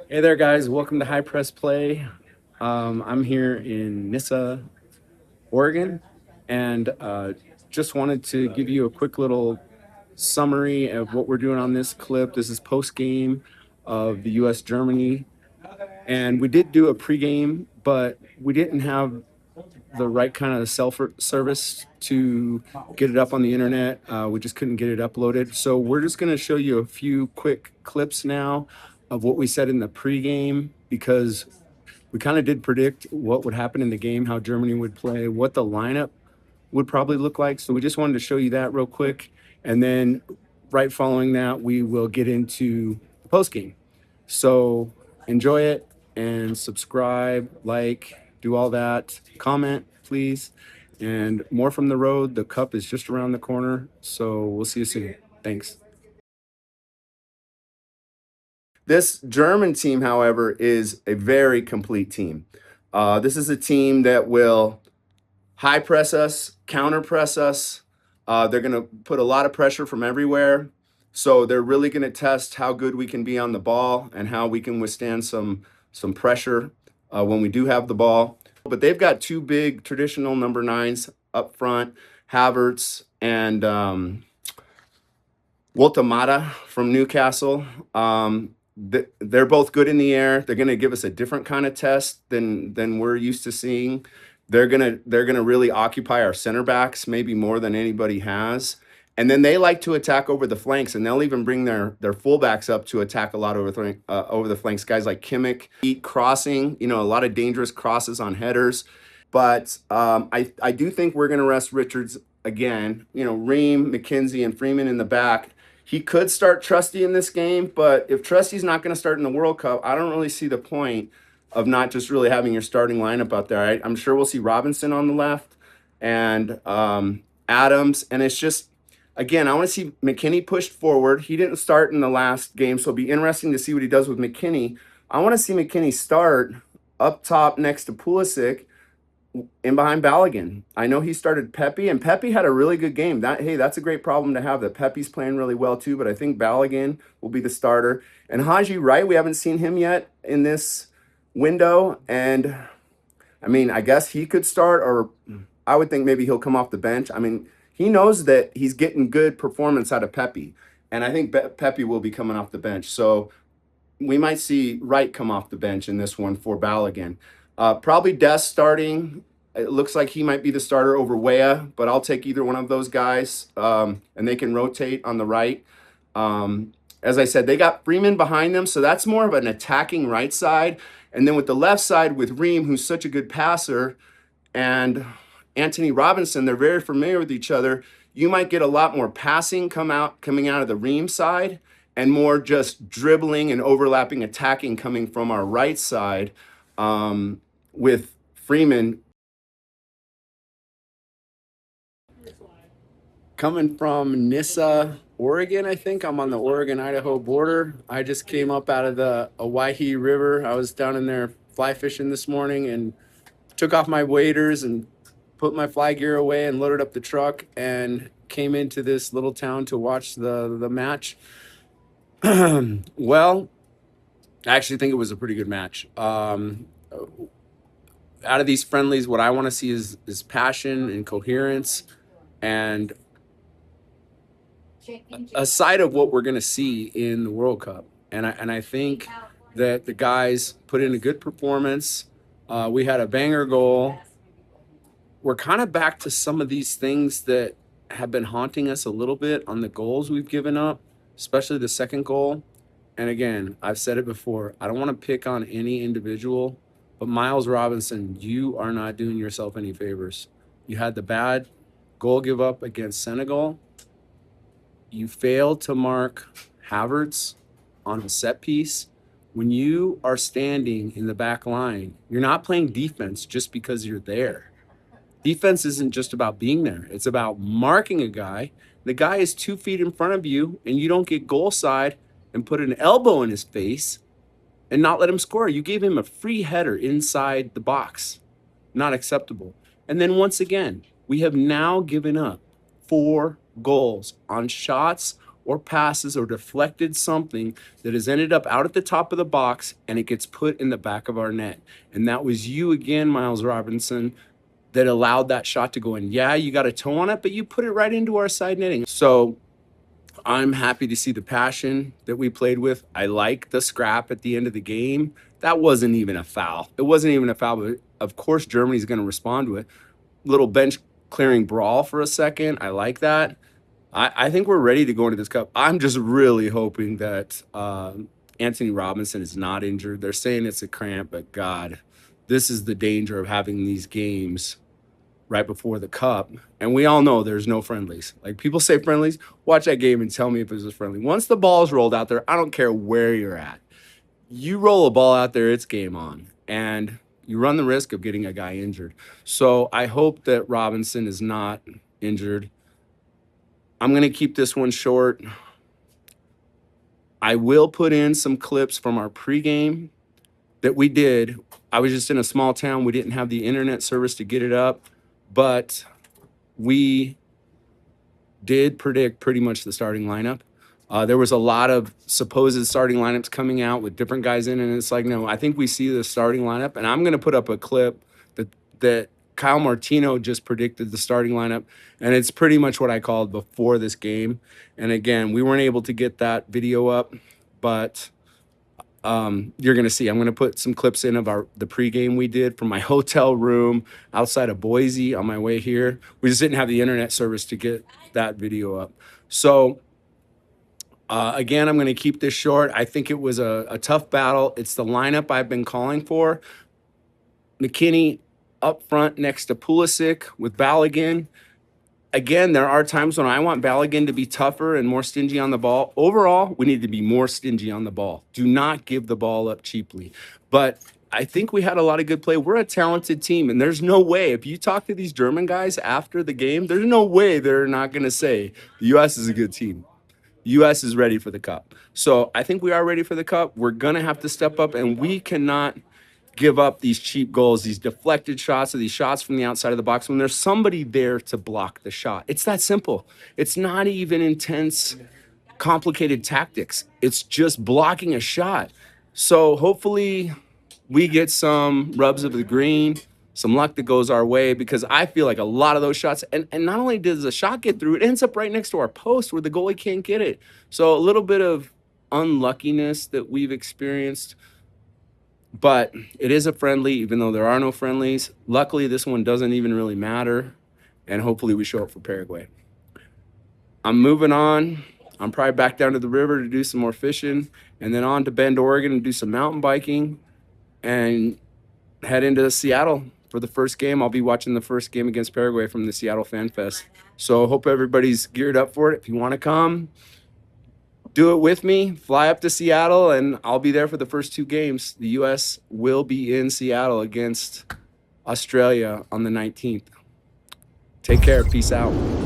Hey there, guys. Welcome to High Press Play. I'm here in Nissa, Oregon, and just wanted to give you a quick little summary of what we're doing on this clip. This is post game of the U.S. Germany, and we did do a pregame, but we didn't have the right kind of self service to get it up on the internet. We just couldn't get it uploaded. So we're just going to show you a few quick clips now of what we said in the pregame because we kind of did predict what would happen in the game, how Germany would play, what the lineup would probably look like. So we just wanted to show you that real quick. And then right following that, we will get into the post game. So enjoy it and subscribe, like, do all that. Comment, please. And more from the road. The cup is just around the corner. So we'll see you soon. Thanks. This German team, however, is a very complete team. This is a team that will high press us, counter press us. They're going to put a lot of pressure from everywhere. So they're really going to test how good we can be on the ball and how we can withstand some pressure when we do have the ball. But they've got two big traditional number nines up front, Havertz and Woltemata from Newcastle. They're both good in the air. They're going to give us a different kind of test than we're used to seeing. They're gonna really occupy our center backs maybe more than anybody has. And then they like to attack over the flanks, and they'll even bring their fullbacks up to attack a lot over the flanks. Guys like Kimmich, eat crossing, a lot of dangerous crosses on headers. But I do think we're going to rest Richards again. Ream, McKenzie, and Freeman in the back. He could start Trusty in this game, but if Trusty's not going to start in the World Cup, I don't really see the point of not just really having your starting lineup out there. I'm sure we'll see Robinson on the left and Adams. And it's just, again, I want to see McKinney pushed forward. He didn't start in the last game, so it'll be interesting to see what he does with McKinney. I want to see McKinney start up top next to Pulisic in behind Balogun. I know he started Pepe, and Pepe had a really good game. That's a great problem to have, that Pepe's playing really well too, but I think Balogun will be the starter. And Haji Wright, we haven't seen him yet in this window, and I mean, I guess he could start, or I would think maybe he'll come off the bench. I mean, he knows that he's getting good performance out of Pepe, and I think Pepe will be coming off the bench. So we might see Wright come off the bench in this one for Balogun. Probably Des starting. It looks like he might be the starter over Weah, but I'll take either one of those guys, and they can rotate on the right. As I said, they got Freeman behind them, so that's more of an attacking right side. And then with the left side with Ream, who's such a good passer, and Anthony Robinson, they're very familiar with each other. You might get a lot more passing coming out of the Ream side, and more just dribbling and overlapping attacking coming from our right side, with Freeman coming from Nissa, Oregon. I think I'm on the Oregon-Idaho border. I just came up out of the Owyhee River. I was down in there fly fishing this morning and took off my waders and put my fly gear away and loaded up the truck and came into this little town to watch the match. Well, I actually think it was a pretty good match. Out of these friendlies, what I want to see is passion and coherence, and aside of what we're going to see in the World Cup. And I think that the guys put in a good performance. We had a banger goal. We're kind of back to some of these things that have been haunting us a little bit on the goals we've given up, especially the second goal. And again, I've said it before, I don't want to pick on any individual, but Miles Robinson, you are not doing yourself any favors. You had the bad goal give up against Senegal. You failed to mark Havertz on a set piece. When you are standing in the back line, you're not playing defense just because you're there. Defense isn't just about being there. It's about marking a guy. The guy is 2 feet in front of you, and you don't get goal side and put an elbow in his face and not let him score. You gave him a free header inside the box. Not acceptable. And then once again, we have now given up 4 goals on shots or passes or deflected something that has ended up out at the top of the box and it gets put in the back of our net. And that was you again, Miles Robinson, that allowed that shot to go in. Yeah, you got a toe on it, but you put it right into our side netting. So I'm happy to see the passion that we played with. I like the scrap at the end of the game. That wasn't even a foul. It wasn't even a foul, but of course Germany's going to respond to it. Little bench clearing brawl for a second. I like that. I think we're ready to go into this cup. I'm just really hoping that Anthony Robinson is not injured. They're saying it's a cramp, but God, this is the danger of having these games right before the cup. And we all know there's no friendlies. Like, people say friendlies, watch that game and tell me if it was a friendly. Once the ball's rolled out there, I don't care where you're at. You roll a ball out there, it's game on. And you run the risk of getting a guy injured. So I hope that Robinson is not injured. I'm going to keep this one short. I will put in some clips from our pregame that we did. I was just in a small town. We didn't have the internet service to get it up, but we did predict pretty much the starting lineup. There was a lot of supposed starting lineups coming out with different guys in, and it's like, no, I think we see the starting lineup, and I'm going to put up a clip that Kyle Martino just predicted the starting lineup, and it's pretty much what I called before this game. And again, we weren't able to get that video up, but you're going to see. I'm going to put some clips in of the pregame we did from my hotel room outside of Boise on my way here. We just didn't have the internet service to get that video up. So again, I'm going to keep this short. I think it was a tough battle. It's the lineup I've been calling for. McKinney up front next to Pulisic with Balogun. Again, there are times when I want Balogun to be tougher and more stingy on the ball. Overall, we need to be more stingy on the ball. Do not give the ball up cheaply. But I think we had a lot of good play. We're a talented team, and there's no way, if you talk to these German guys after the game, there's no way they're not going to say the U.S. is a good team. The U.S. is ready for the cup. So I think we are ready for the cup. We're going to have to step up, and we cannot give up these cheap goals, these deflected shots, or these shots from the outside of the box when there's somebody there to block the shot. It's that simple. It's not even intense, complicated tactics. It's just blocking a shot. So hopefully we get some rubs of the green, some luck that goes our way, because I feel like a lot of those shots, and not only does the shot get through, it ends up right next to our post where the goalie can't get it. So a little bit of unluckiness that we've experienced. But it is a friendly, even though there are no friendlies. Luckily, this one doesn't even really matter. And hopefully we show up for Paraguay. I'm moving on. I'm probably back down to the river to do some more fishing, and then on to Bend, Oregon, and do some mountain biking, and head into Seattle for the first game. I'll be watching the first game against Paraguay from the Seattle Fan Fest. So hope everybody's geared up for it. If you want to come, do it with me. Fly up to Seattle, and I'll be there for the first two games. The U.S. will be in Seattle against Australia on the 19th. Take care. Peace out.